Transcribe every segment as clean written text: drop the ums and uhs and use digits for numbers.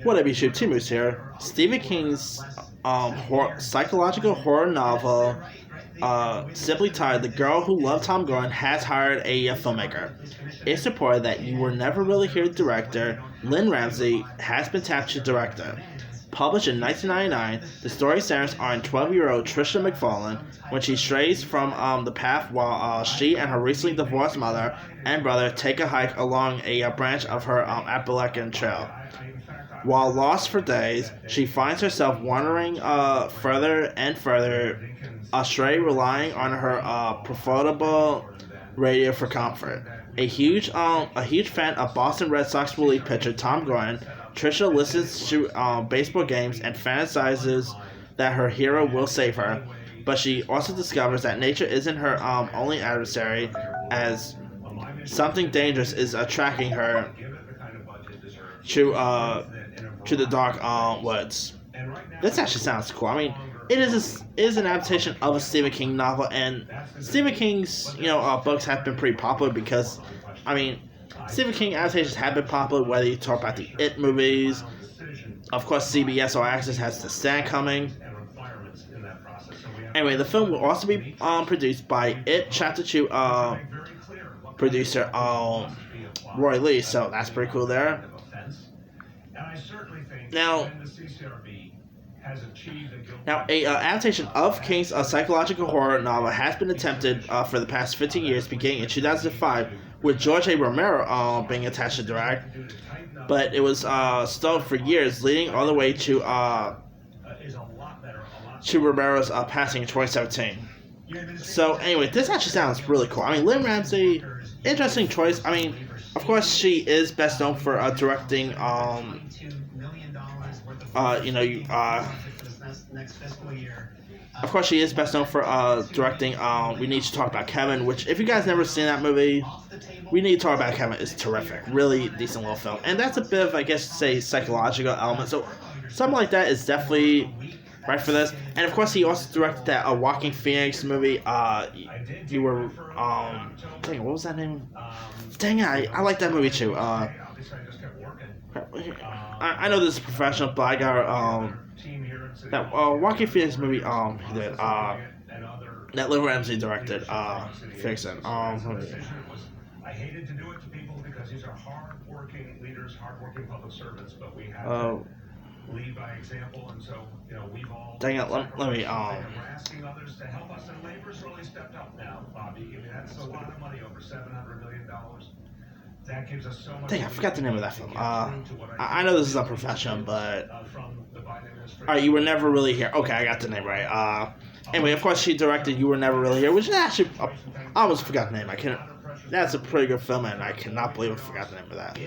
What up, YouTube? T Moose here. Stephen King's psychological horror novel, simply titled "The Girl Who Loved Tom Gordon," has hired a filmmaker. It's reported that You Will Never Really Hear director Lynne Ramsey has been tapped to direct it. Published in 1999, the story centers on 12-year-old Trisha McFarlane when she strays from the path while she and her recently divorced mother and brother take a hike along a branch of her Appalachian Trail. While lost for days, she finds herself wandering further and further astray, relying on her profitable radio for comfort. A huge fan of Boston Red Sox relief pitcher Tom Gordon, Trisha listens to baseball games and fantasizes that her hero will save her, but she also discovers that nature isn't her only adversary, as something dangerous is attracting her to the dark woods. This actually sounds cool. I mean, it is an adaptation of a Stephen King novel, and Stephen King's books have been pretty popular because, I mean, Stephen King adaptations have been popular, whether you talk about the It movies. Of course, CBS All Access has The Stand coming. Anyway, the film will also be produced by It Chapter 2 producer Roy Lee, so that's pretty cool there. Now, a adaptation of King's psychological horror novel has been attempted for the past 15 years, beginning in 2005, with George A. Romero being attached to direct, but it was stalled for years, leading all the way to Romero's passing in 2017. So anyway, this actually sounds really cool. I mean, Lynne Ramsey, interesting choice. I mean, of course, she is best known for directing of course, she is best known for directing We Need to Talk About Kevin, which, if you guys never seen that movie, We Need to Talk About Kevin is terrific. Really decent little film. And that's a bit of, I guess, say, psychological element. So, something like that is definitely right for this. And, of course, he also directed that Joaquin Phoenix movie. Dang, what was that name? Dang it, I like that movie, too. I know this is professional, but I got that Joaquin Phoenix movie that Lynne Ramsey directed. Fix it. I hated to do it to people because these are hard-working leaders, hard-working public servants, but we have to lead by example, and so we've all. Dang it, let me We're asking others to help us, and labor's really stepped up now, Bobby. I mean, that's a lot of money, over $700 million. That gives us so much. Dang, I forgot the name of that film. I know this is unprofessional, but alright, You Were Never Really Here. Okay, I got the name right. Anyway, of course, she directed You Were Never Really Here, which is actually I almost forgot the name. That's a pretty good film, and I cannot believe I forgot the name of that.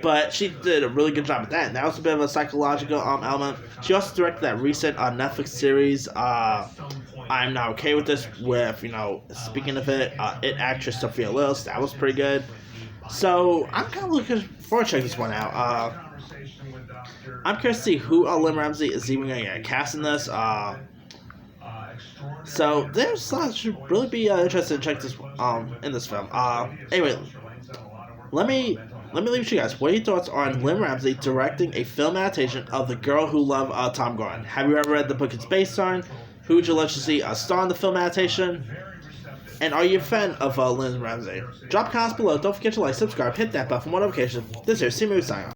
But she did a really good job at that, and that was a bit of a psychological element. She also directed that recent Netflix series, I'm Not Okay With This, with, speaking of it actress Sophia Lillis. That was pretty good. So, I'm kind of looking forward to checking this one out. I'm curious to see who Lynne Ramsey is even going to get cast in this. So, should really be interested in check this in this film. Anyway, let me leave you guys. What are your thoughts on Lynne Ramsey directing a film adaptation of The Girl Who Loved Tom Gordon? Have you ever read the book it's based on? Who would you like to see star in the film adaptation? And are you a fan of Lynne Ramsey? Drop comments below. Don't forget to like, subscribe, hit that bell for more notifications. This is T Moose signing off.